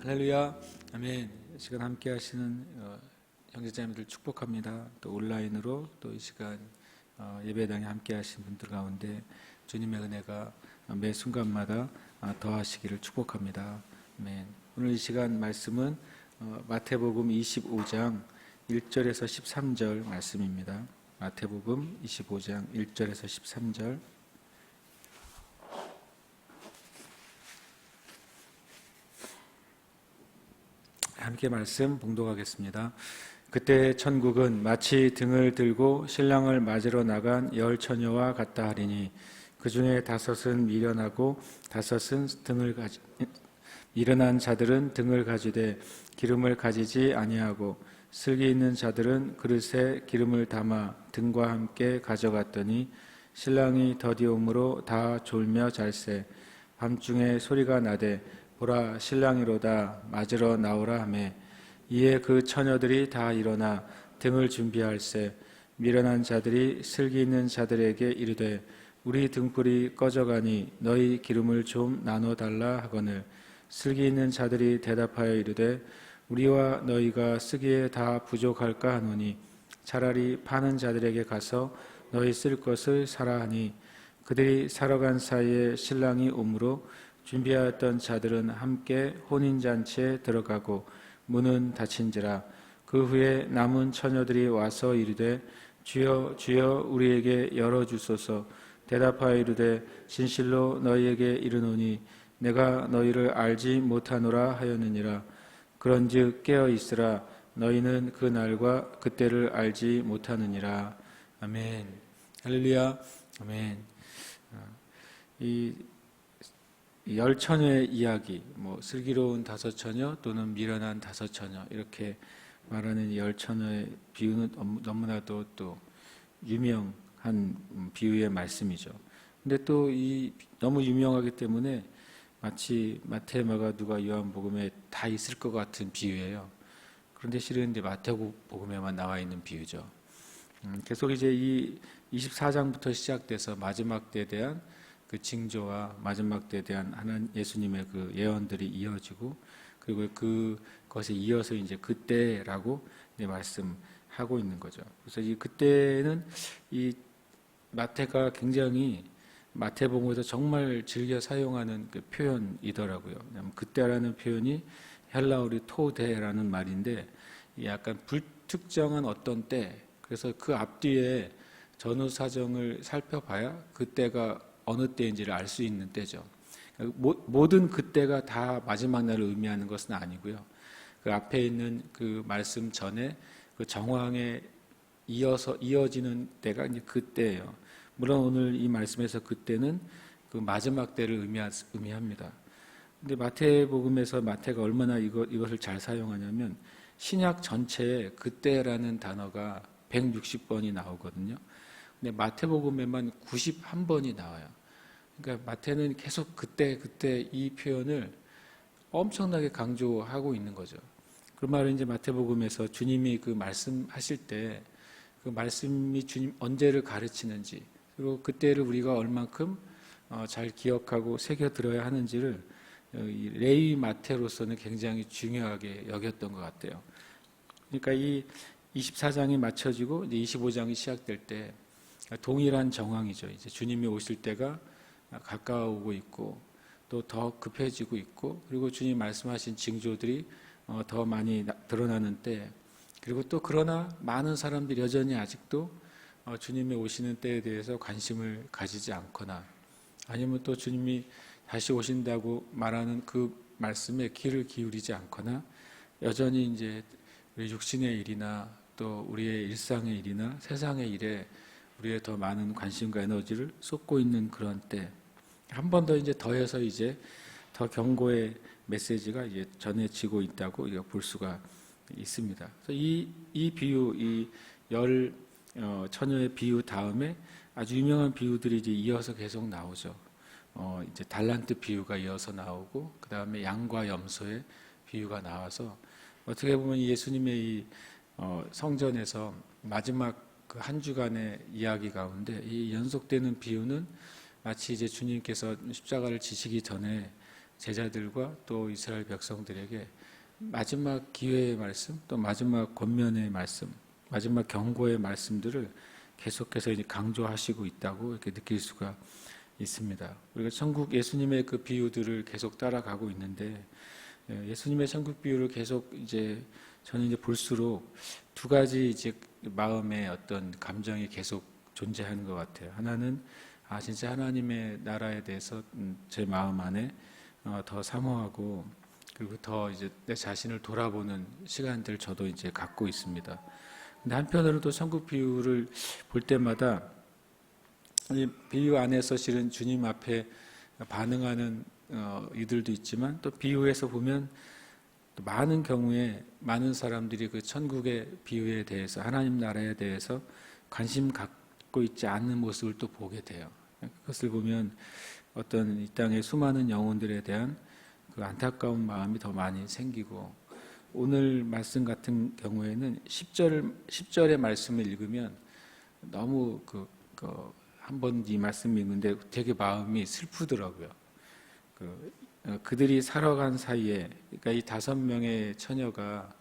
할렐루야, 아멘. 이 시간 함께 하시는 형제자매들 축복합니다. 또 온라인으로 또 이 시간 예배당에 함께 하신 분들 가운데 주님의 은혜가 매 순간마다 더하시기를 축복합니다. 아멘. 오늘 이 시간 말씀은 마태복음 25장 1절에서 13절 말씀입니다. 마태복음 25장 1절에서 13절. 함께 말씀 봉독하겠습니다. 그때 천국은 마치 등을 들고 신랑을 맞으러 나간 10 처녀와 같다 하리니 그 중에 5은 미련하고 5은 등을 미련한 자들은 등을 가지되 기름을 가지지 아니하고 슬기 있는 자들은 그릇에 기름을 담아 등과 함께 가져갔더니 신랑이 더디옴으로 다 졸며 잘세 밤중에 소리가 나되 보라 신랑이로다 맞으러 나오라 하매 이에 그 처녀들이 다 일어나 등을 준비할세 미련한 자들이 슬기 있는 자들에게 이르되 우리 등불이 꺼져가니 너희 기름을 좀 나눠 달라 하거늘 슬기 있는 자들이 대답하여 이르되 우리와 너희가 쓰기에 다 부족할까 하노니 차라리 파는 자들에게 가서 너희 쓸 것을 사라 하니 그들이 사러 간 사이에 신랑이 오므로 준비하였던 자들은 함께 혼인잔치에 들어가고 문은 닫힌지라. 그 후에 남은 처녀들이 와서 이르되 주여 주여 우리에게 열어주소서. 대답하여 이르되 진실로 너희에게 이르노니 내가 너희를 알지 못하노라 하였느니라. 그런즉 깨어 있으라. 너희는 그 날과 그때를 알지 못하느니라. 아멘. 할렐루야. 아멘. 이 10 처녀의 이야기, 슬기로운 5 처녀 또는 미련한 5 처녀 이렇게 말하는 10 처녀의 비유는 너무나도 또 유명한 비유의 말씀이죠. 근데 또 이 너무 유명하기 때문에 마치 마태, 마가, 누가, 요한복음에 다 있을 것 같은 비유예요. 그런데 실은 이제 마태복음에만 나와 있는 비유죠. 계속 이제 이 24장부터 시작돼서 마지막 때에 대한 그 징조와 마지막 때에 대한 하나님 예수님의 그 예언들이 이어지고 그리고 그것에 이어서 이제 그때라고 이제 말씀하고 있는 거죠. 그래서 이 그때는 이 마태가 굉장히 마태복음에서 정말 즐겨 사용하는 그 표현이더라고요. 왜냐하면 그때라는 표현이 헬라어로 토데라는 말인데 약간 불특정한 어떤 때, 그래서 그 앞뒤에 전후 사정을 살펴봐야 그때가 어느 때인지를 알 수 있는 때죠. 모든 그때가 다 마지막 날을 의미하는 것은 아니고요. 그 앞에 있는 그 말씀 전에 그 정황에 이어지는 때가 이제 그때예요. 물론 오늘 이 말씀에서 그때는 그 마지막 때를 의미합니다. 근데 마태복음에서 마태가 얼마나 이것을 잘 사용하냐면 신약 전체에 그때라는 단어가 160번이 나오거든요. 근데 마태복음에만 91번이 나와요. 그러니까 마태는 계속 그때 이 표현을 엄청나게 강조하고 있는 거죠. 그 말은 이제 마태복음에서 주님이 그 말씀하실 때 그 말씀이 주님 언제를 가르치는지 그리고 그때를 우리가 얼만큼 잘 기억하고 새겨들어야 하는지를 레위 마태로서는 굉장히 중요하게 여겼던 것 같아요. 그러니까 이 24장이 맞춰지고 이제 25장이 시작될 때 동일한 정황이죠. 이제 주님이 오실 때가 가까워오고 있고 또 더 급해지고 있고 그리고 주님 말씀하신 징조들이 더 많이 드러나는 때, 그리고 또 그러나 많은 사람들이 여전히 아직도 주님이 오시는 때에 대해서 관심을 가지지 않거나 아니면 또 주님이 다시 오신다고 말하는 그 말씀에 귀를 기울이지 않거나 여전히 이제 우리 육신의 일이나 또 우리의 일상의 일이나 세상의 일에 우리의 더 많은 관심과 에너지를 쏟고 있는 그런 때, 한 번 더 이제 더해서 이제 더 경고의 메시지가 이제 전해지고 있다고 우리가 볼 수가 있습니다. 그래서 이 비유, 이 10 처녀의 비유 다음에 아주 유명한 비유들이 이제 이어서 계속 나오죠. 이제 달란트 비유가 이어서 나오고 그 다음에 양과 염소의 비유가 나와서 어떻게 보면 예수님의 이 성전에서 마지막 그 한 주간의 이야기 가운데 이 연속되는 비유는 마치 이제 주님께서 십자가를 지시기 전에 제자들과 또 이스라엘 백성들에게 마지막 기회의 말씀, 또 마지막 권면의 말씀, 마지막 경고의 말씀들을 계속해서 이제 강조하시고 있다고 이렇게 느낄 수가 있습니다. 우리가 천국 예수님의 그 비유들을 계속 따라가고 있는데 예수님의 천국 비유를 계속 이제 저는 이제 볼수록 두 가지 이제 마음의 어떤 감정이 계속 존재하는 것 같아요. 하나는 진짜 하나님의 나라에 대해서 제 마음 안에 더 사모하고 그리고 더 이제 내 자신을 돌아보는 시간들 저도 이제 갖고 있습니다. 근데 한편으로는 또 천국 비유를 볼 때마다 이 비유 안에서 실은 주님 앞에 반응하는 이들도 있지만 또 비유에서 보면 또 많은 경우에 많은 사람들이 그 천국의 비유에 대해서 하나님 나라에 대해서 관심 갖고 있지 않는 모습을 또 보게 돼요. 그것을 보면 어떤 이 땅의 수많은 영혼들에 대한 그 안타까운 마음이 더 많이 생기고 오늘 말씀 같은 경우에는 10절의 말씀을 읽으면 너무 한 번 이 말씀 읽는데 되게 마음이 슬프더라고요. 그들이 살아간 사이에 그러니까 이 5명의 처녀가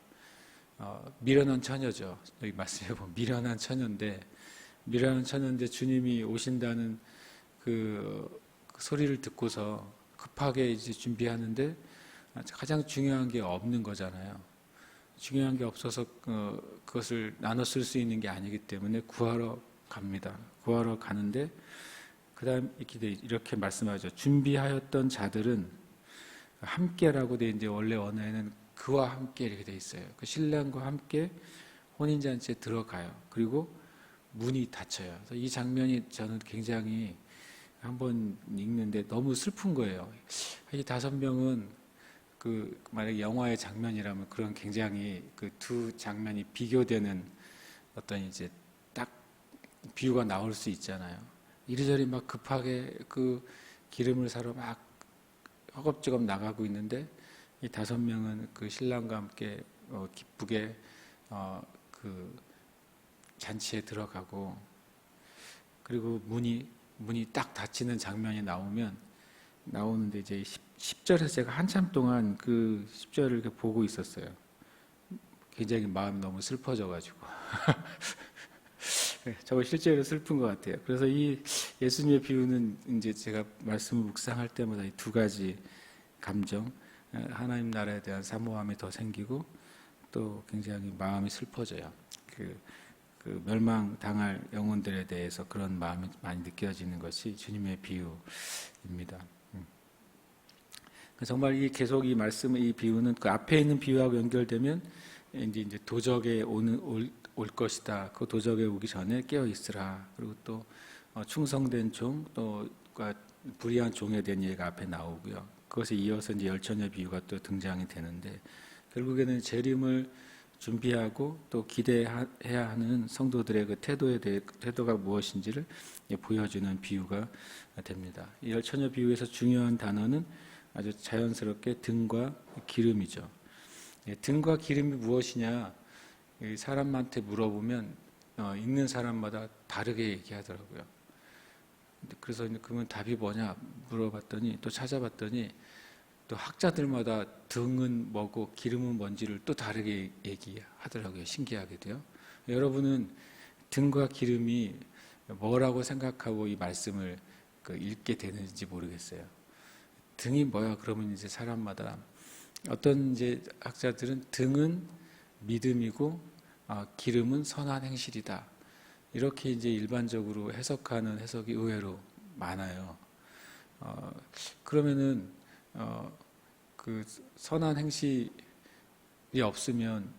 미련한 처녀죠. 여기 말씀해 보면 미련한 처녀인데 주님이 오신다는 그 소리를 듣고서 급하게 이제 준비하는데 가장 중요한 게 없는 거잖아요. 중요한 게 없어서 그것을 나눠 쓸 수 있는 게 아니기 때문에 구하러 갑니다. 구하러 가는데 그다음 이렇게 말씀하죠. 준비하였던 자들은 함께라고 돼 이제 원래 언어에는 그와 함께 이렇게 돼 있어요. 그 신랑과 함께 혼인잔치에 들어가요. 그리고 문이 닫혀요. 그래서 이 장면이 저는 굉장히 한번 읽는데 너무 슬픈 거예요. 이 5명은 만약에 영화의 장면이라면 그런 굉장히 그 두 장면이 비교되는 어떤 이제 딱 비유가 나올 수 있잖아요. 이리저리 막 급하게 그 기름을 사러 막 허겁지겁 나가고 있는데 이 5명은 그 신랑과 함께 기쁘게 그 잔치에 들어가고 그리고 문이 딱 닫히는 장면이 나오는데 이제 10절에서 제가 한참 동안 그 10절을 이렇게 보고 있었어요. 굉장히 마음이 너무 슬퍼져가지고. 저거 실제로 슬픈 것 같아요. 그래서 이 예수님의 비유는 이제 제가 말씀을 묵상할 때마다 이 두 가지 감정, 하나님 나라에 대한 사모함이 더 생기고 또 굉장히 마음이 슬퍼져요. 그 멸망당할 영혼들에 대해서 그런 마음이 많이 느껴지는 것이 주님의 비유입니다. 정말 계속 이 말씀, 이 비유는 그 앞에 있는 비유하고 연결되면 이제 도적에 올 것이다. 그 도적에 오기 전에 깨어 있으라. 그리고 또 충성된 종, 또 불의한 종에 대한 얘기가 앞에 나오고요. 그것에 이어서 이제 열처녀 비유가 또 등장이 되는데 결국에는 재림을 준비하고 또 기대해야 하는 성도들의 그 태도가 무엇인지를 보여주는 비유가 됩니다. 이 열처녀 비유에서 중요한 단어는 아주 자연스럽게 등과 기름이죠. 등과 기름이 무엇이냐 사람한테 물어보면 있는 사람마다 다르게 얘기하더라고요. 그래서 그러면 답이 뭐냐 물어봤더니 또 찾아봤더니 또 학자들마다 등은 뭐고 기름은 뭔지를 또 다르게 얘기하더라고요. 신기하게도요. 여러분은 등과 기름이 뭐라고 생각하고 이 말씀을 읽게 되는지 모르겠어요. 등이 뭐야? 그러면 이제 사람마다 어떤 이제 학자들은 등은 믿음이고 기름은 선한 행실이다. 이렇게 이제 일반적으로 해석하는 해석이 의외로 많아요. 그러면은 그 선한 행실이 없으면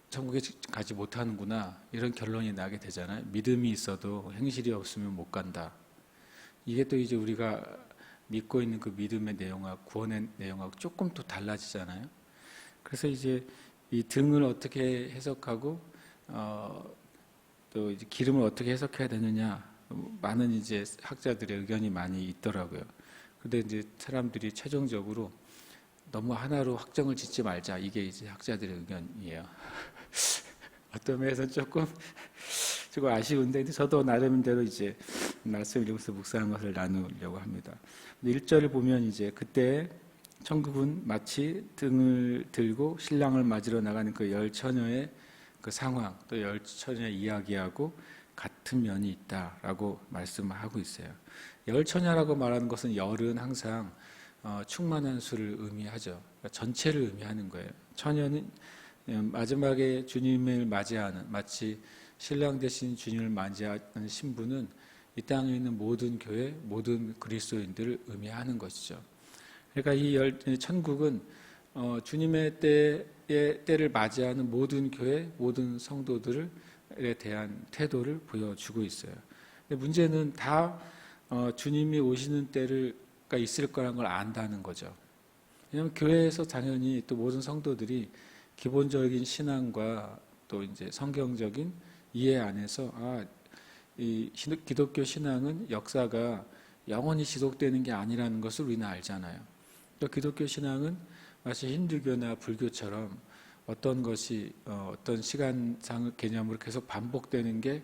천국에 가지 못하는구나 이런 결론이 나게 되잖아요. 믿음이 있어도 행실이 없으면 못 간다. 이게 또 이제 우리가 믿고 있는 그 믿음의 내용하고 구원의 내용하고 조금 또 달라지잖아요. 그래서 이제 이 등을 어떻게 해석하고 또 이제 기름을 어떻게 해석해야 되느냐 많은 이제 학자들의 의견이 많이 있더라고요. 근데 이제 사람들이 최종적으로 너무 하나로 확정을 짓지 말자 이게 이제 학자들의 의견이에요. 어떤 면에서 조금 아쉬운데 저도 나름대로 이제 말씀을 읽으면서 묵상한 것을 나누려고 합니다. 1절을 보면 이제 그때 천국은 마치 등을 들고 신랑을 맞으러 나가는 그 열 처녀의 그 상황, 또 열 처녀의 이야기하고 같은 면이 있다라고 말씀하고 있어요. 열 처녀라고 말하는 것은 열은 항상 충만한 수를 의미하죠. 그러니까 전체를 의미하는 거예요. 처녀는 마지막에 주님을 맞이하는, 마치 신랑 대신 주님을 맞이하는 신부는 이 땅에 있는 모든 교회, 모든 그리스도인들을 의미하는 것이죠. 그러니까 이 천국은 주님의 때를 맞이하는 모든 교회, 모든 성도들에 대한 태도를 보여주고 있어요. 근데 문제는 다 주님이 오시는 때가 있을 거라는 걸 안다는 거죠. 왜냐하면 교회에서 당연히 또 모든 성도들이 기본적인 신앙과 또 이제 성경적인 이해 안에서 이 기독교 신앙은 역사가 영원히 지속되는 게 아니라는 것을 우리는 알잖아요. 또 기독교 신앙은 마치 힌두교나 불교처럼 어떤 것이 어떤 시간상 개념으로 계속 반복되는 게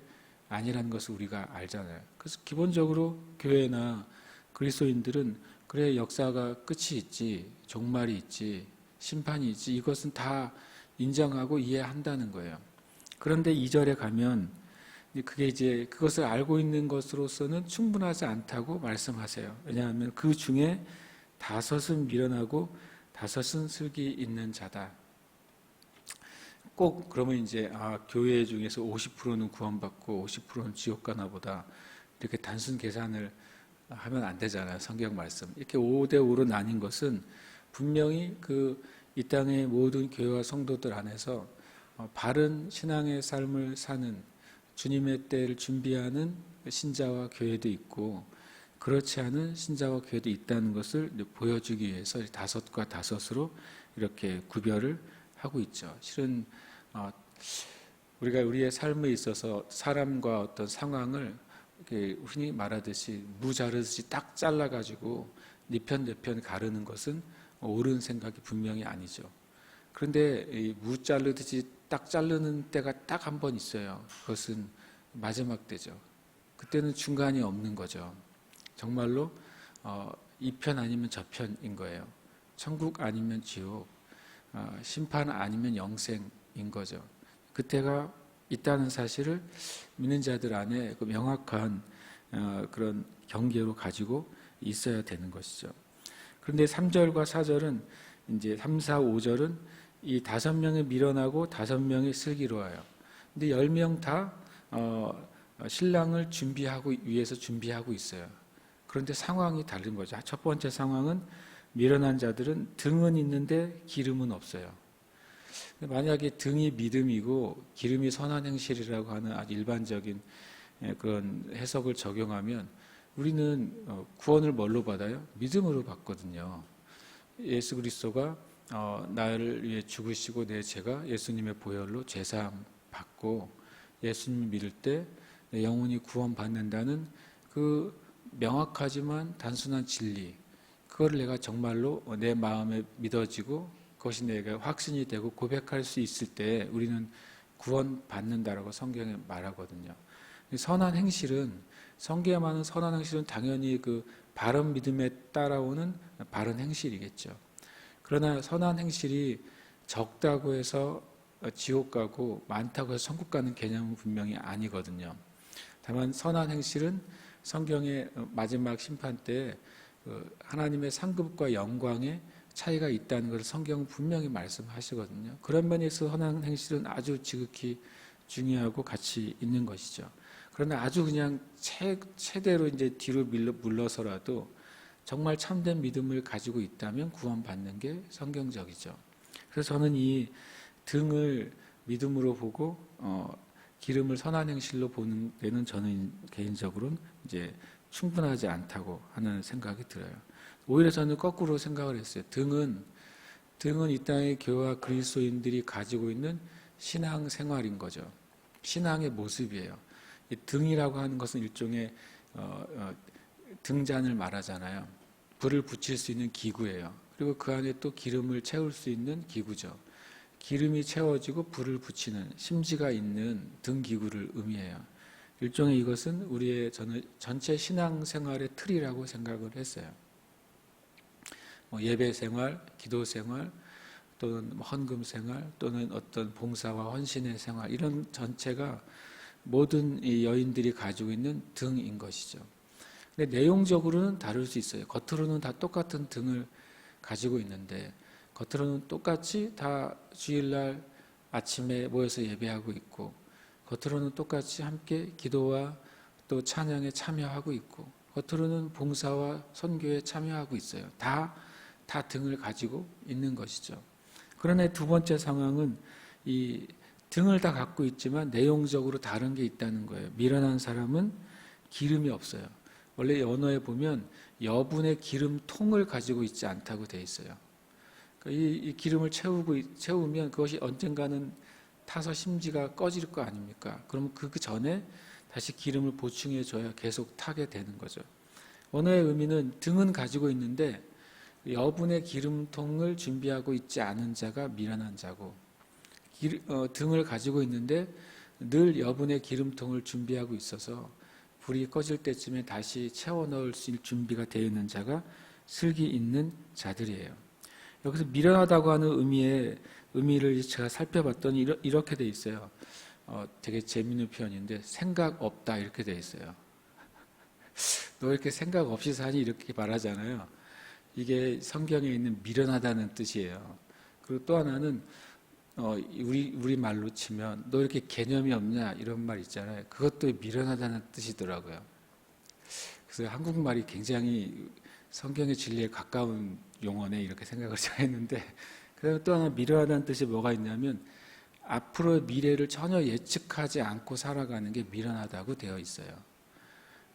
아니라는 것을 우리가 알잖아요. 그래서 기본적으로 교회나 그리스도인들은 그래 역사가 끝이 있지, 종말이 있지, 심판이 있지, 이것은 다 인정하고 이해한다는 거예요. 그런데 2절에 가면 그게 이제 그것을 알고 있는 것으로서는 충분하지 않다고 말씀하세요. 왜냐하면 그 중에 5은 미련하고 5은 슬기 있는 자다. 꼭 그러면 이제 교회 중에서 50%는 구원받고 50%는 지옥 가나 보다, 이렇게 단순 계산을 하면 안 되잖아요. 성경 말씀 이렇게 5대5로 나뉜 것은 분명히 이 땅의 모든 교회와 성도들 안에서 바른 신앙의 삶을 사는 주님의 때를 준비하는 신자와 교회도 있고 그렇지 않은 신자와 교회도 있다는 것을 보여주기 위해서 5과 5으로 이렇게 구별을 하고 있죠. 실은 우리가 우리의 삶에 있어서 사람과 어떤 상황을 흔히 말하듯이 무 자르듯이 딱 잘라가지고 네 편 내 편 가르는 것은 옳은 생각이 분명히 아니죠. 그런데 이 무 자르듯이 딱 자르는 때가 딱 한 번 있어요. 그것은 마지막 때죠. 그때는 중간이 없는 거죠. 정말로 이 편 아니면 저 편인 거예요. 천국 아니면 지옥, 심판 아니면 영생인 거죠. 그때가 있다는 사실을 믿는 자들 안에 그 명확한 그런 경계로 가지고 있어야 되는 것이죠. 그런데 3절과 4절은 이제 3, 4, 5절은 이 5명이 미련하고 5명이 슬기로워요. 근데 10명 다 신랑을 위해서 준비하고 있어요. 그런데 상황이 다른 거죠. 첫 번째 상황은 미련한 자들은 등은 있는데 기름은 없어요. 만약에 등이 믿음이고 기름이 선한 행실이라고 하는 아주 일반적인 그런 해석을 적용하면 우리는 구원을 뭘로 받아요? 믿음으로 받거든요. 예수 그리스도가 나를 위해 죽으시고 내 죄가 예수님의 보혈로 제사함 받고 예수님 믿을 때 내 영혼이 구원받는다는 그 명확하지만 단순한 진리, 그걸 내가 정말로 내 마음에 믿어지고 그것이 내게 확신이 되고 고백할 수 있을 때 우리는 구원받는다라고 성경에 말하거든요. 선한 행실은, 성경에 많은 선한 행실은 당연히 그 바른 믿음에 따라오는 바른 행실이겠죠. 그러나 선한 행실이 적다고 해서 지옥 가고 많다고 해서 천국 가는 개념은 분명히 아니거든요. 다만 선한 행실은 성경의 마지막 심판 때 하나님의 상급과 영광의 차이가 있다는 것을 성경은 분명히 말씀하시거든요. 그런 면에서 선한 행실은 아주 지극히 중요하고 가치 있는 것이죠. 그러나 아주 그냥 최대로 이제 뒤로 물러서라도 정말 참된 믿음을 가지고 있다면 구원받는 게 성경적이죠. 그래서 저는 이 등을 믿음으로 보고 기름을 선한 행실로 보는 데는 저는 개인적으로는 이제 충분하지 않다고 하는 생각이 들어요. 오히려 저는 거꾸로 생각을 했어요. 등은 이 땅의 교회와 그리스도인들이 가지고 있는 신앙 생활인 거죠. 신앙의 모습이에요. 이 등이라고 하는 것은 일종의 등잔을 말하잖아요. 불을 붙일 수 있는 기구예요. 그리고 그 안에 또 기름을 채울 수 있는 기구죠. 기름이 채워지고 불을 붙이는 심지가 있는 등 기구를 의미해요. 일종의 이것은 우리의 저는 전체 신앙생활의 틀이라고 생각을 했어요. 예배 생활, 기도 생활, 또는 헌금 생활, 또는 어떤 봉사와 헌신의 생활, 이런 전체가 모든 이 여인들이 가지고 있는 등인 것이죠. 근데 내용적으로는 다를 수 있어요. 겉으로는 다 똑같은 등을 가지고 있는데, 겉으로는 똑같이 다 주일날 아침에 모여서 예배하고 있고, 겉으로는 똑같이 함께 기도와 또 찬양에 참여하고 있고, 겉으로는 봉사와 선교에 참여하고 있어요. 다 등을 가지고 있는 것이죠. 그러나 두 번째 상황은 이 등을 다 갖고 있지만 내용적으로 다른 게 있다는 거예요. 미련한 사람은 기름이 없어요. 원래 언어에 보면 여분의 기름통을 가지고 있지 않다고 되어 있어요. 그러니까 이 기름을 채우면 그것이 언젠가는 타서 심지가 꺼질 거 아닙니까? 그러면 그 전에 다시 기름을 보충해 줘야 계속 타게 되는 거죠. 언어의 의미는 등은 가지고 있는데 여분의 기름통을 준비하고 있지 않은 자가 미련한 자고, 등을 가지고 있는데 늘 여분의 기름통을 준비하고 있어서 불이 꺼질 때쯤에 다시 채워 넣을 수 있는 준비가 되어 있는 자가 슬기 있는 자들이에요. 여기서 미련하다고 하는 의미를 제가 살펴봤더니 이렇게 되어 있어요. 되게 재미있는 표현인데, 생각 없다 이렇게 되어 있어요. 너 이렇게 생각 없이 사니 이렇게 말하잖아요. 이게 성경에 있는 미련하다는 뜻이에요. 그리고 또 하나는 우리 말로 치면 너 이렇게 개념이 없냐 이런 말 있잖아요. 그것도 미련하다는 뜻이더라고요. 그래서 한국말이 굉장히 성경의 진리에 가까운 용어네 이렇게 생각을 했는데, 그다음에 또 하나 미련하다는 뜻이 뭐가 있냐면 앞으로의 미래를 전혀 예측하지 않고 살아가는 게 미련하다고 되어 있어요.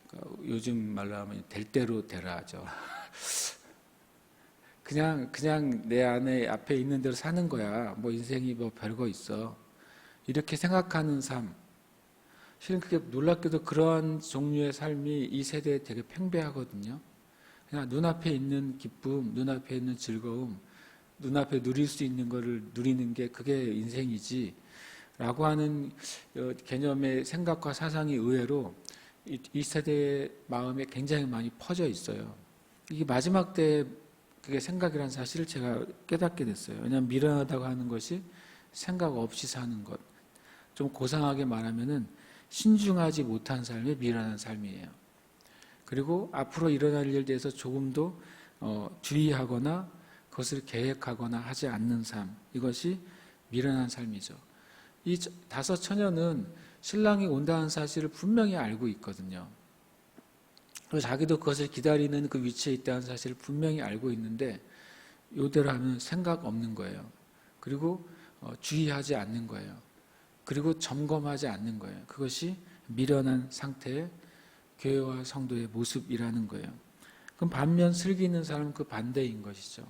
그러니까 요즘 말로 하면 될 대로 되라죠. 그냥 내 안에 앞에 있는 대로 사는 거야. 뭐 인생이 뭐 별거 있어. 이렇게 생각하는 삶. 실은 그게 놀랍게도 그러한 종류의 삶이 이 세대에 되게 팽배하거든요. 그냥 눈앞에 있는 기쁨, 눈앞에 있는 즐거움, 눈앞에 누릴 수 있는 거를 누리는 게 그게 인생이지 라고 하는 개념의 생각과 사상이 의외로 이 세대의 마음에 굉장히 많이 퍼져 있어요. 이게 마지막 때에 그게 생각이라는 사실을 제가 깨닫게 됐어요. 왜냐하면 미련하다고 하는 것이 생각 없이 사는 것. 좀 고상하게 말하면은 신중하지 못한 삶이 미련한 삶이에요. 그리고 앞으로 일어날 일에 대해서 조금도 주의하거나 그것을 계획하거나 하지 않는 삶. 이것이 미련한 삶이죠. 이 다섯 처녀는 신랑이 온다는 사실을 분명히 알고 있거든요. 그리고 자기도 그것을 기다리는 그 위치에 있다는 사실을 분명히 알고 있는데 이대로 하면 생각 없는 거예요. 그리고 주의하지 않는 거예요. 그리고 점검하지 않는 거예요. 그것이 미련한 상태의 교회와 성도의 모습이라는 거예요. 그럼 반면 슬기 있는 사람은 그 반대인 것이죠.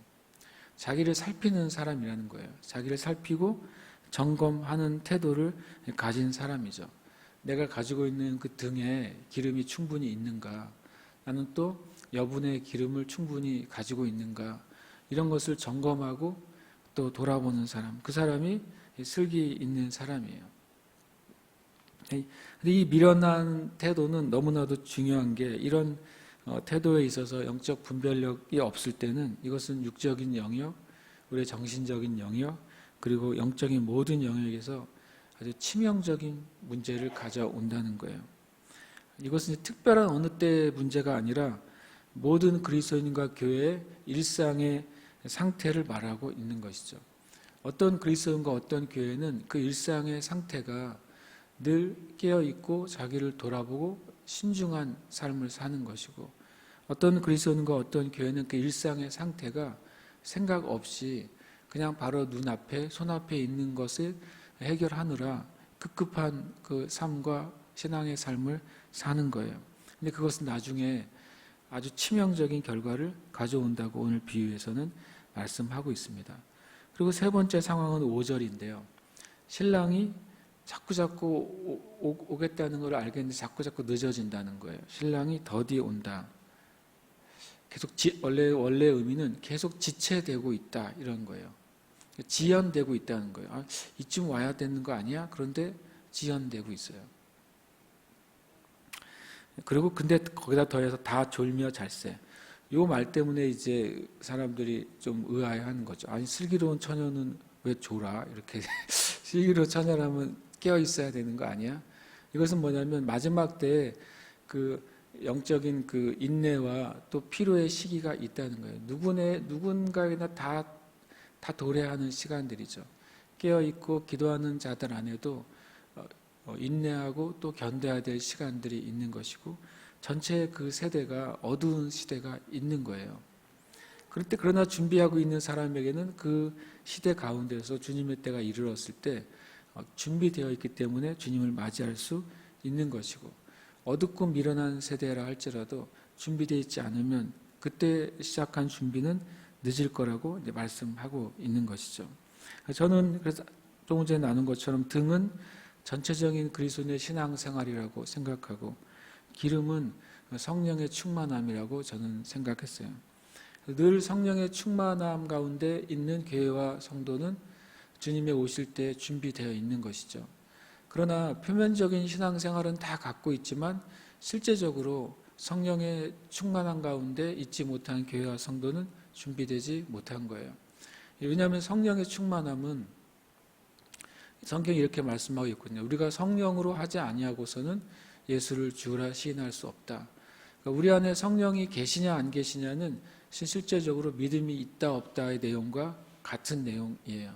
자기를 살피는 사람이라는 거예요. 자기를 살피고 점검하는 태도를 가진 사람이죠. 내가 가지고 있는 그 등에 기름이 충분히 있는가? 나는 또 여분의 기름을 충분히 가지고 있는가? 이런 것을 점검하고 또 돌아보는 사람, 그 사람이 슬기 있는 사람이에요. 근데 이 미련한 태도는 너무나도 중요한 게, 이런 태도에 있어서 영적 분별력이 없을 때는 이것은 육적인 영역, 우리의 정신적인 영역, 그리고 영적인 모든 영역에서 아주 치명적인 문제를 가져온다는 거예요. 이것은 특별한 어느 때의 문제가 아니라 모든 그리스도인과 교회의 일상의 상태를 말하고 있는 것이죠. 어떤 그리스도인과 어떤 교회는 그 일상의 상태가 늘 깨어있고 자기를 돌아보고 신중한 삶을 사는 것이고, 어떤 그리스도인과 어떤 교회는 그 일상의 상태가 생각 없이 그냥 바로 눈앞에 손앞에 있는 것을 해결하느라 급급한 그 삶과 신앙의 삶을 사는 거예요. 근데 그것은 나중에 아주 치명적인 결과를 가져온다고 오늘 비유에서는 말씀하고 있습니다. 그리고 세 번째 상황은 5절인데요. 신랑이 자꾸 오겠다는 걸 알겠는데 자꾸 늦어진다는 거예요. 신랑이 더디 온다. 계속 원래 의미는 계속 지체되고 있다 이런 거예요. 지연되고 있다는 거예요. 이쯤 와야 되는 거 아니야? 그런데 지연되고 있어요. 그리고 근데 거기다 더해서 다 졸며 잘세. 요 말 때문에 이제 사람들이 좀 의아해하는 거죠. 아니 슬기로운 처녀는 왜 졸아? 이렇게 슬기로운 처녀라면 깨어 있어야 되는 거 아니야? 이것은 뭐냐면 마지막 때에 그 영적인 그 인내와 또 피로의 시기가 있다는 거예요. 누군가에나 다 도래하는 시간들이죠. 깨어 있고 기도하는 자들 안에도 인내하고 또 견뎌야 될 시간들이 있는 것이고 전체 그 세대가 어두운 시대가 있는 거예요. 그러나 준비하고 있는 사람에게는 그 시대 가운데서 주님의 때가 이르렀을 때 준비되어 있기 때문에 주님을 맞이할 수 있는 것이고 어둡고 미련한 세대라 할지라도 준비되어 있지 않으면 그때 시작한 준비는 늦을 거라고 이제 말씀하고 있는 것이죠. 저는 그래서 조금 전에 나눈 것처럼 등은 전체적인 그리스도인의 신앙생활이라고 생각하고 기름은 성령의 충만함이라고 저는 생각했어요. 늘 성령의 충만함 가운데 있는 교회와 성도는 주님의 오실 때 준비되어 있는 것이죠. 그러나 표면적인 신앙생활은 다 갖고 있지만 실제적으로 성령의 충만함 가운데 있지 못한 교회와 성도는 준비되지 못한 거예요. 왜냐하면 성령의 충만함은 성경이 이렇게 말씀하고 있거든요. 우리가 성령으로 하지 아니하고서는 예수를 주라 시인할 수 없다. 그러니까 우리 안에 성령이 계시냐 안 계시냐는 실제적으로 믿음이 있다 없다의 내용과 같은 내용이에요.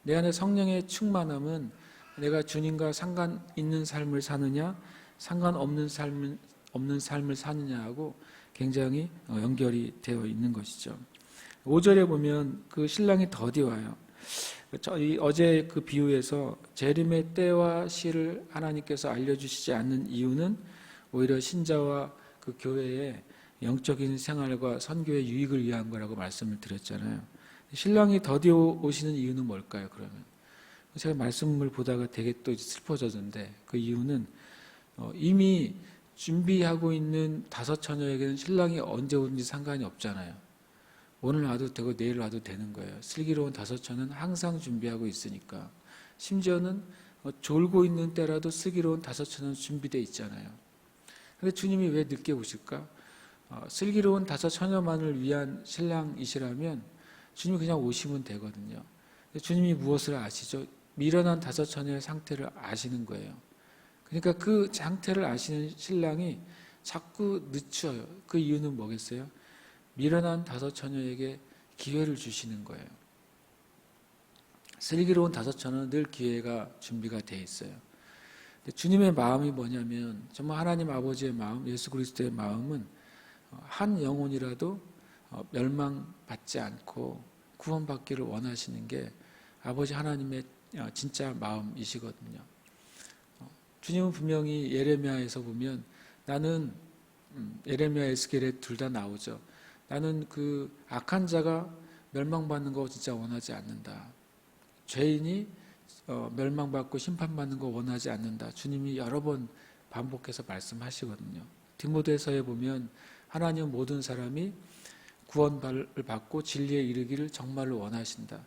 내 안에 성령의 충만함은 내가 주님과 상관 있는 삶을 사느냐 상관없는 삶을 사느냐하고 굉장히 연결이 되어 있는 것이죠. 5절에 보면 그 신랑이 더디 와요. 어제 그 비유에서 재림의 때와 시를 하나님께서 알려주시지 않는 이유는 오히려 신자와 그 교회의 영적인 생활과 선교의 유익을 위한 거라고 말씀을 드렸잖아요. 신랑이 더디 오시는 이유는 뭘까요, 그러면? 제가 말씀을 보다가 되게 또 슬퍼졌는데 그 이유는 이미 준비하고 있는 5 처녀에게는 신랑이 언제 오든지 상관이 없잖아요. 오늘 와도 되고 내일 와도 되는 거예요. 슬기로운 5 처녀는 항상 준비하고 있으니까. 심지어는 졸고 있는 때라도 슬기로운 5 처녀는 준비되어 있잖아요. 그런데 주님이 왜 늦게 오실까? 슬기로운 5 처녀만을 위한 신랑이시라면 주님이 그냥 오시면 되거든요. 주님이 무엇을 아시죠? 미련한 5 처녀의 상태를 아시는 거예요. 그러니까 그 상태를 아시는 신랑이 자꾸 늦춰요. 그 이유는 뭐겠어요? 미련한 5 처녀에게 기회를 주시는 거예요. 슬기로운 5 처녀는 늘 기회가 준비가 되어 있어요. 주님의 마음이 뭐냐면 정말 하나님 아버지의 마음, 예수 그리스도의 마음은 한 영혼이라도 멸망받지 않고 구원받기를 원하시는 게 아버지 하나님의 진짜 마음이시거든요. 주님은 분명히 예레미야에서 보면 나는 예레미야 에스겔에 둘 다 나오죠. 나는 그 악한 자가 멸망받는 거 진짜 원하지 않는다. 죄인이 멸망받고 심판받는 거 원하지 않는다. 주님이 여러 번 반복해서 말씀하시거든요. 디모데서에 보면 하나님은 모든 사람이 구원을 받고 진리에 이르기를 정말로 원하신다.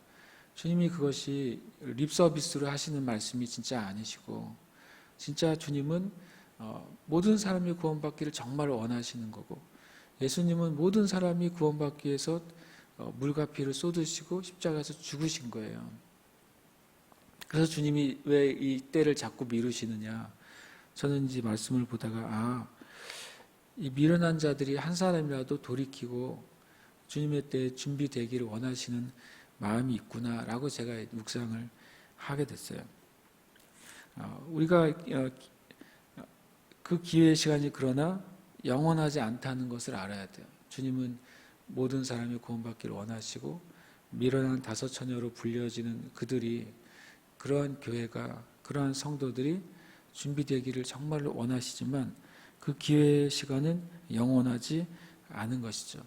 주님이 그것이 립서비스로 하시는 말씀이 진짜 아니시고 진짜 주님은 모든 사람이 구원받기를 정말 원하시는 거고 예수님은 모든 사람이 구원받기 위해서 물과 피를 쏟으시고 십자가에서 죽으신 거예요. 그래서 주님이 왜 이 때를 자꾸 미루시느냐. 저는 이제 말씀을 보다가 이 미련한 자들이 한 사람이라도 돌이키고 주님의 때에 준비되기를 원하시는 마음이 있구나라고 제가 묵상을 하게 됐어요. 우리가 그 기회의 시간이 그러나 영원하지 않다는 것을 알아야 돼요. 주님은 모든 사람이 구원받기를 원하시고 미련한 5 처녀로 불려지는 그들이 그러한 교회가 그러한 성도들이 준비되기를 정말로 원하시지만 그 기회의 시간은 영원하지 않은 것이죠.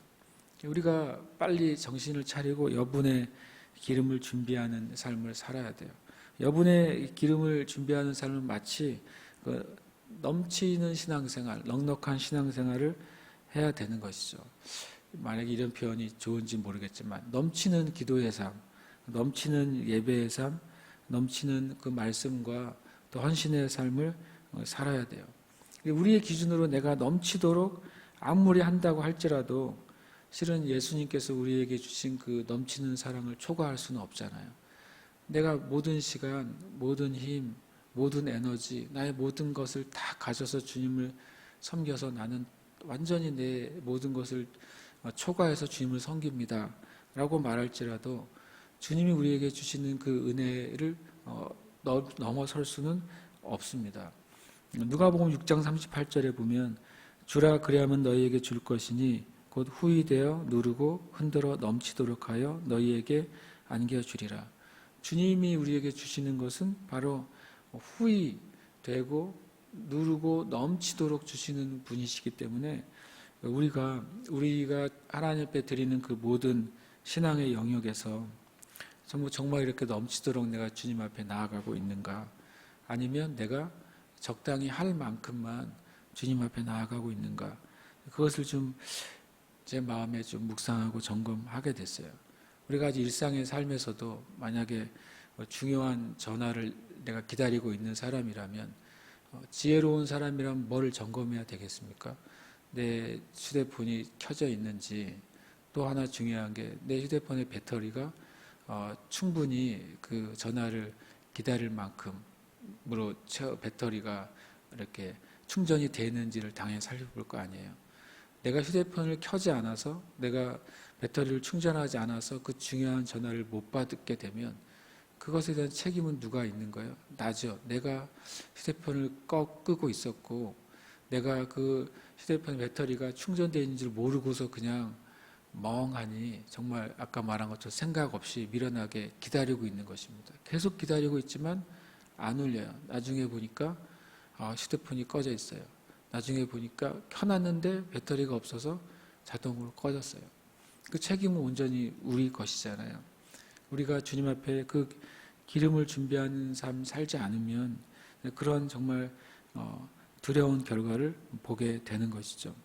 우리가 빨리 정신을 차리고 여분의 기름을 준비하는 삶을 살아야 돼요. 여분의 기름을 준비하는 삶은 마치 넘치는 신앙생활, 넉넉한 신앙생활을 해야 되는 것이죠. 만약에 이런 표현이 좋은지 모르겠지만 넘치는 기도의 삶, 넘치는 예배의 삶, 넘치는 그 말씀과 또 헌신의 삶을 살아야 돼요. 우리의 기준으로 내가 넘치도록 아무리 한다고 할지라도 실은 예수님께서 우리에게 주신 그 넘치는 사랑을 초과할 수는 없잖아요. 내가 모든 시간, 모든 힘, 모든 에너지, 나의 모든 것을 다 가져서 주님을 섬겨서 나는 완전히 내 모든 것을 초과해서 주님을 섬깁니다 라고 말할지라도 주님이 우리에게 주시는 그 은혜를 넘어설 수는 없습니다. 누가복음 6장 38절에 보면 주라 그리하면 너희에게 줄 것이니 곧 후히 되어 누르고 흔들어 넘치도록 하여 너희에게 안겨주리라. 주님이 우리에게 주시는 것은 바로 후히 되고 누르고 넘치도록 주시는 분이시기 때문에 우리가 하나님 앞에 드리는 그 모든 신앙의 영역에서 정말 이렇게 넘치도록 내가 주님 앞에 나아가고 있는가, 아니면 내가 적당히 할 만큼만 주님 앞에 나아가고 있는가, 그것을 좀 제 마음에 좀 묵상하고 점검하게 됐어요. 우리가 일상의 삶에서도 만약에 중요한 전화를 내가 기다리고 있는 사람이라면 지혜로운 사람이라면 뭐를 점검해야 되겠습니까? 내 휴대폰이 켜져 있는지, 또 하나 중요한 게 내 휴대폰의 배터리가 충분히 그 전화를 기다릴 만큼으로 배터리가 이렇게 충전이 되는지를 당연히 살펴볼 거 아니에요. 내가 휴대폰을 켜지 않아서, 내가 배터리를 충전하지 않아서 그 중요한 전화를 못 받게 되면 그것에 대한 책임은 누가 있는 거예요? 나죠. 내가 휴대폰을 끄고 있었고, 내가 그 휴대폰 배터리가 충전되어 있는 줄 모르고서 그냥 멍하니 정말 아까 말한 것처럼 생각 없이 미련하게 기다리고 있는 것입니다. 계속 기다리고 있지만 안 울려요. 나중에 보니까 휴대폰이 꺼져 있어요. 나중에 보니까 켜놨는데 배터리가 없어서 자동으로 꺼졌어요. 그 책임은 온전히 우리 것이잖아요. 우리가 주님 앞에 그 기름을 준비하는 삶 살지 않으면 그런 정말 두려운 결과를 보게 되는 것이죠.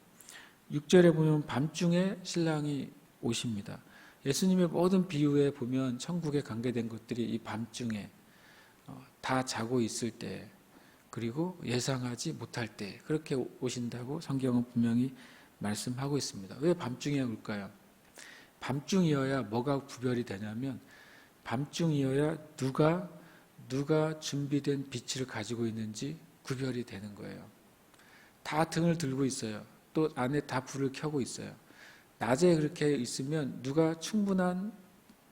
6절에 보면 밤중에 신랑이 오십니다. 예수님의 모든 비유에 보면 천국에 관계된 것들이 이 밤중에 다 자고 있을 때, 그리고 예상하지 못할 때 그렇게 오신다고 성경은 분명히 말씀하고 있습니다. 왜 밤중에 올까요? 밤중이어야 뭐가 구별이 되냐면, 밤중이어야 누가 준비된 빛을 가지고 있는지 구별이 되는 거예요. 다 등을 들고 있어요. 또 안에 다 불을 켜고 있어요. 낮에 그렇게 있으면 누가 충분한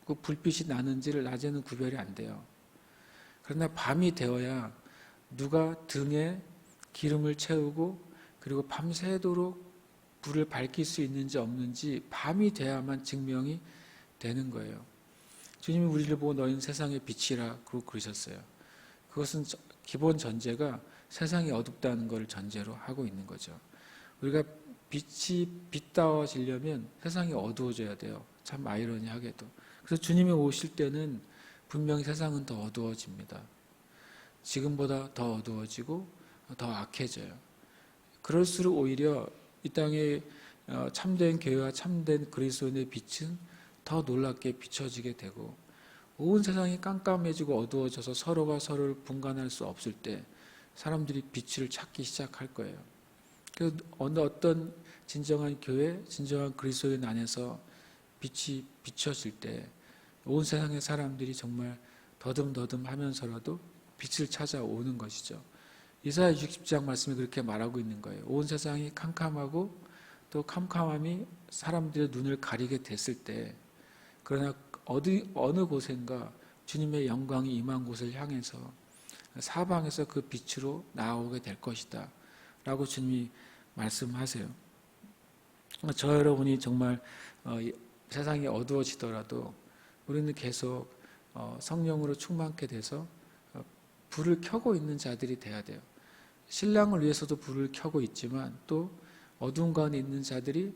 그 불빛이 나는지를 낮에는 구별이 안 돼요. 그러나 밤이 되어야 누가 등에 기름을 채우고 그리고 밤새도록 불을 밝힐 수 있는지 없는지 밤이 돼야만 증명이 되는 거예요. 주님이 우리를 보고 너희는 세상의 빛이라고 그러셨어요. 그것은 기본 전제가 세상이 어둡다는 것을 전제로 하고 있는 거죠. 우리가 빛이 빛다워지려면 세상이 어두워져야 돼요. 참 아이러니하게도. 그래서 주님이 오실 때는 분명히 세상은 더 어두워집니다. 지금보다 더 어두워지고 더 악해져요. 그럴수록 오히려 이 땅에 참된 교회와 참된 그리스도인의 빛은 더 놀랍게 비춰지게 되고, 온 세상이 깜깜해지고 어두워져서 서로가 서로를 분간할 수 없을 때 사람들이 빛을 찾기 시작할 거예요. 그래서 어떤 진정한 교회, 진정한 그리스도인 안에서 빛이 비춰질 때 온 세상의 사람들이 정말 더듬더듬 하면서라도 빛을 찾아오는 것이죠. 이사야 60장 말씀이 그렇게 말하고 있는 거예요. 온 세상이 캄캄하고 또 캄캄함이 사람들의 눈을 가리게 됐을 때, 그러나 어느 곳엔가 주님의 영광이 임한 곳을 향해서 사방에서 그 빛으로 나오게 될 것이다 라고 주님이 말씀하세요. 저 여러분이 정말 세상이 어두워지더라도 우리는 계속 성령으로 충만케 돼서 불을 켜고 있는 자들이 돼야 돼요. 신랑을 위해서도 불을 켜고 있지만 또 어두운 가운데 있는 자들이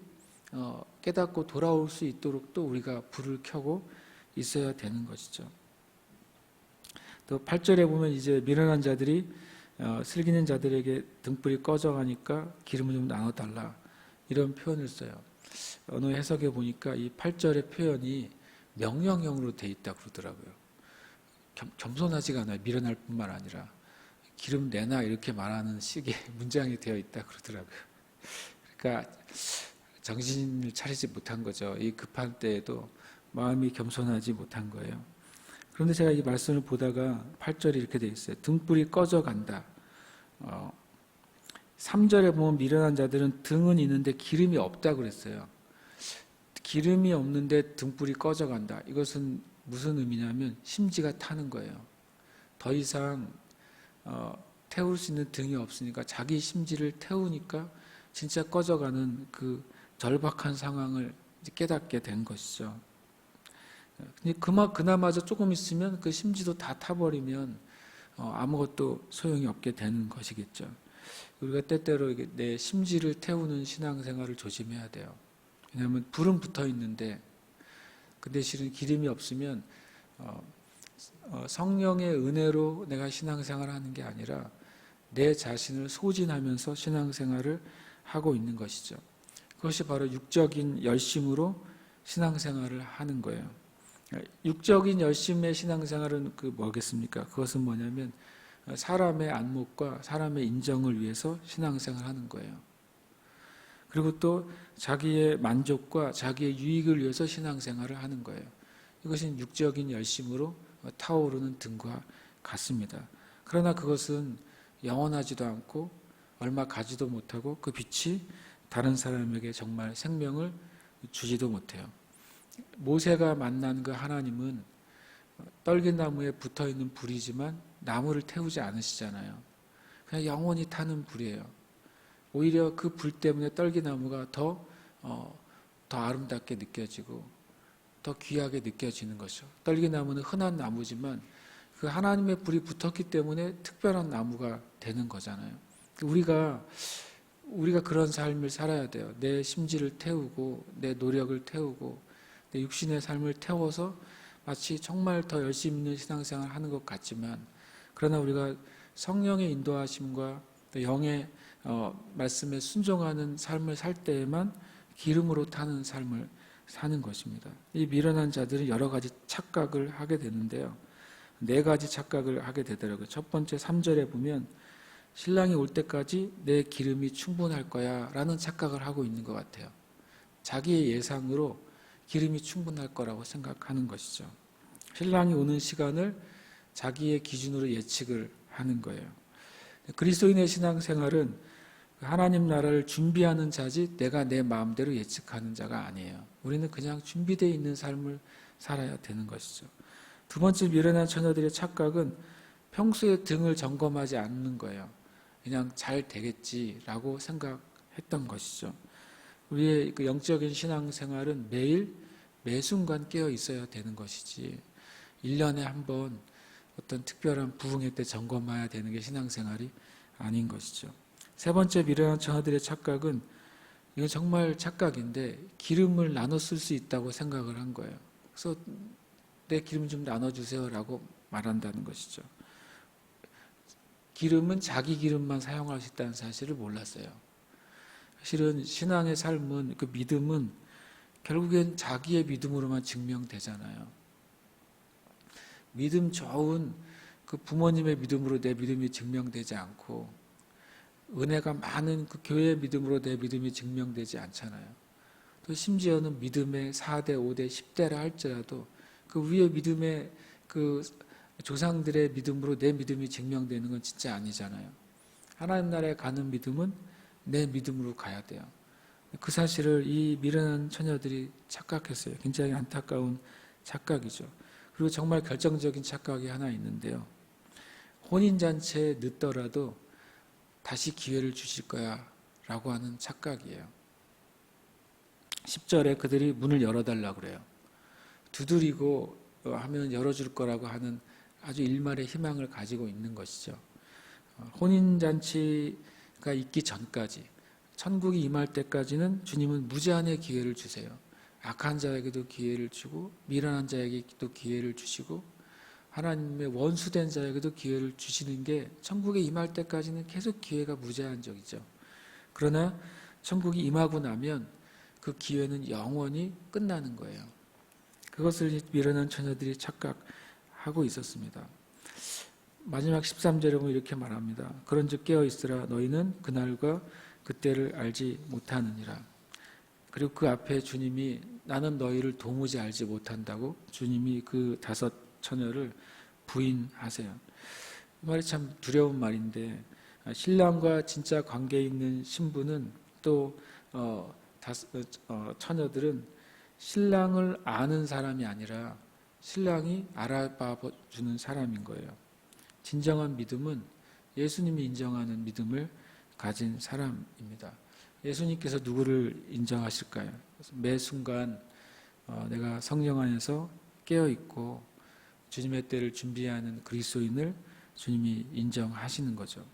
깨닫고 돌아올 수 있도록 또 우리가 불을 켜고 있어야 되는 것이죠. 또 8절에 보면 이제 미련한 자들이 슬기는 자들에게 등불이 꺼져가니까 기름을 좀 나눠달라, 이런 표현을 써요. 어느 해석에 보니까 이 8절의 표현이 명령형으로 돼 있다 그러더라고요. 겸손하지가 않아요. 미련할 뿐만 아니라 기름 내놔 이렇게 말하는 식의 문장이 되어 있다 그러더라고요. 그러니까 정신을 차리지 못한 거죠. 이 급한 때에도 마음이 겸손하지 못한 거예요. 그런데 제가 이 말씀을 보다가 8절이 이렇게 되어 있어요. 등불이 꺼져간다. 3절에 보면 미련한 자들은 등은 있는데 기름이 없다 그랬어요. 기름이 없는데 등불이 꺼져간다. 이것은 무슨 의미냐면 심지가 타는 거예요. 더 이상 태울 수 있는 등이 없으니까 자기 심지를 태우니까 진짜 꺼져가는 그 절박한 상황을 깨닫게 된 것이죠. 근데 그나마저 조금 있으면 그 심지도 다 타버리면 아무것도 소용이 없게 되는 것이겠죠. 우리가 때때로 내 심지를 태우는 신앙생활을 조심해야 돼요. 왜냐하면 불은 붙어 있는데 근데 실은 기름이 없으면 성령의 은혜로 내가 신앙생활을 하는 게 아니라 내 자신을 소진하면서 신앙생활을 하고 있는 것이죠. 그것이 바로 육적인 열심으로 신앙생활을 하는 거예요. 육적인 열심의 신앙생활은 뭐겠습니까? 그것은 뭐냐면 사람의 안목과 사람의 인정을 위해서 신앙생활을 하는 거예요. 그리고 또 자기의 만족과 자기의 유익을 위해서 신앙생활을 하는 거예요. 이것은 육적인 열심으로 타오르는 등과 같습니다. 그러나 그것은 영원하지도 않고 얼마 가지도 못하고 그 빛이 다른 사람에게 정말 생명을 주지도 못해요. 모세가 만난 그 하나님은 떨기나무에 붙어있는 불이지만 나무를 태우지 않으시잖아요. 그냥 영원히 타는 불이에요. 오히려 그 불 때문에 떨기나무가 더 아름답게 느껴지고 더 귀하게 느껴지는 것이죠. 떨기나무는 흔한 나무지만 그 하나님의 불이 붙었기 때문에 특별한 나무가 되는 거잖아요. 우리가 그런 삶을 살아야 돼요. 내 심지를 태우고 내 노력을 태우고 내 육신의 삶을 태워서 마치 정말 더 열심히 있는 신앙생활을 하는 것 같지만 그러나 우리가 성령의 인도하심과 또 영의 말씀에 순종하는 삶을 살 때에만 기름으로 타는 삶을 사는 것입니다. 이 미련한 자들은 여러 가지 착각을 하게 되는데요. 4가지 착각을 하게 되더라고요. 첫 번째 3절에 보면 신랑이 올 때까지 내 기름이 충분할 거야 라는 착각을 하고 있는 것 같아요. 자기의 예상으로 기름이 충분할 거라고 생각하는 것이죠. 신랑이 오는 시간을 자기의 기준으로 예측을 하는 거예요. 그리스도인의 신앙생활은 하나님 나라를 준비하는 자지 내가 내 마음대로 예측하는 자가 아니에요. 우리는 그냥 준비되어 있는 삶을 살아야 되는 것이죠. 두 번째 미련한 처녀들의 착각은 평소에 등을 점검하지 않는 거예요. 그냥 잘 되겠지라고 생각했던 것이죠. 우리의 그 영적인 신앙생활은 매일 매순간 깨어 있어야 되는 것이지 1년에 한 번 어떤 특별한 부흥회 때 점검해야 되는 게 신앙생활이 아닌 것이죠. 세 번째 미련한 처녀들의 착각은 이건 정말 착각인데 기름을 나눠 쓸 수 있다고 생각을 한 거예요. 그래서 내 기름 좀 나눠주세요 라고 말한다는 것이죠. 기름은 자기 기름만 사용할 수 있다는 사실을 몰랐어요. 사실은 신앙의 삶은 그 믿음은 결국엔 자기의 믿음으로만 증명되잖아요. 믿음 좋은 그 부모님의 믿음으로 내 믿음이 증명되지 않고 은혜가 많은 그 교회의 믿음으로 내 믿음이 증명되지 않잖아요. 또 심지어는 믿음의 4대, 5대, 10대라 할지라도 그 위에 믿음의 그 조상들의 믿음으로 내 믿음이 증명되는 건 진짜 아니잖아요. 하나님 나라에 가는 믿음은 내 믿음으로 가야 돼요. 그 사실을 이 미련한 처녀들이 착각했어요. 굉장히 안타까운 착각이죠. 그리고 정말 결정적인 착각이 하나 있는데요. 혼인잔치에 늦더라도 다시 기회를 주실 거야 라고 하는 착각이에요. 10절에 그들이 문을 열어달라고 그래요. 두드리고 하면 열어줄 거라고 하는 아주 일말의 희망을 가지고 있는 것이죠. 혼인잔치가 있기 전까지 천국이 임할 때까지는 주님은 무제한의 기회를 주세요. 악한 자에게도 기회를 주고 미련한 자에게도 기회를 주시고 하나님의 원수된 자에게도 기회를 주시는 게 천국에 임할 때까지는 계속 기회가 무제한적이죠. 그러나 천국이 임하고 나면 그 기회는 영원히 끝나는 거예요. 그것을 미련한 처녀들이 착각하고 있었습니다. 마지막 13절에 보면 이렇게 말합니다. 그런즉 깨어 있으라 너희는 그날과 그때를 알지 못하느니라. 그리고 그 앞에 주님이 나는 너희를 도무지 알지 못한다고 주님이 그 다섯 처녀를 부인하세요. 이 말이 참 두려운 말인데 신랑과 진짜 관계 있는 신부는 또 처녀들은 신랑을 아는 사람이 아니라 신랑이 알아봐 주는 사람인 거예요. 진정한 믿음은 예수님이 인정하는 믿음을 가진 사람입니다. 예수님께서 누구를 인정하실까요? 매 순간 내가 성령 안에서 깨어있고 주님의 때를 준비하는 그리스도인을 주님이 인정하시는 거죠.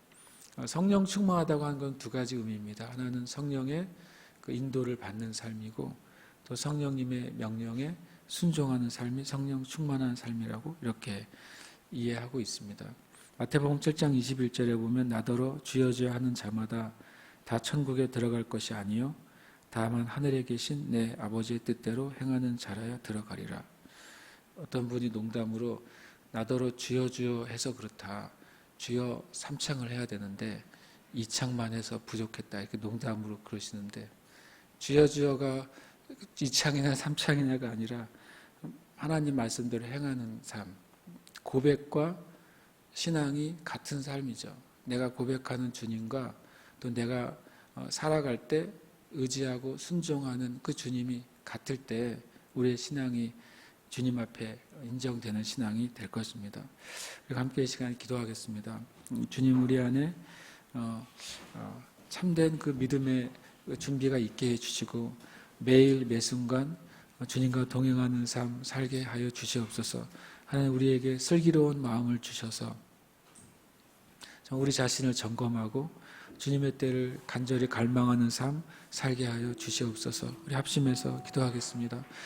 성령 충만하다고 하는 건 두 가지 의미입니다. 하나는 성령의 그 인도를 받는 삶이고 또 성령님의 명령에 순종하는 삶이 성령 충만한 삶이라고 이렇게 이해하고 있습니다. 마태복음 7장 21절에 보면 나더러 주여 주여 하는 자마다 다 천국에 들어갈 것이 아니요 다만 하늘에 계신 내 아버지의 뜻대로 행하는 자라야 들어가리라. 어떤 분이 농담으로 나더러 주여 주여 해서 그렇다. 주여 3창을 해야 되는데 2창만 해서 부족했다. 이렇게 농담으로 그러시는데 주여 주여가 2창이나 3창이나가 아니라 하나님 말씀대로 행하는 삶, 고백과 신앙이 같은 삶이죠. 내가 고백하는 주님과 또 내가 살아갈 때 의지하고 순종하는 그 주님이 같을 때 우리의 신앙이 주님 앞에 인정되는 신앙이 될 것입니다. 그리고 함께 이 시간에 기도하겠습니다. 주님 우리 안에 참된 그 믿음의 준비가 있게 해주시고 매일 매 순간 주님과 동행하는 삶 살게 하여 주시옵소서. 하나님 우리에게 슬기로운 마음을 주셔서 우리 자신을 점검하고 주님의 때를 간절히 갈망하는 삶 살게 하여 주시옵소서. 우리 합심해서 기도하겠습니다.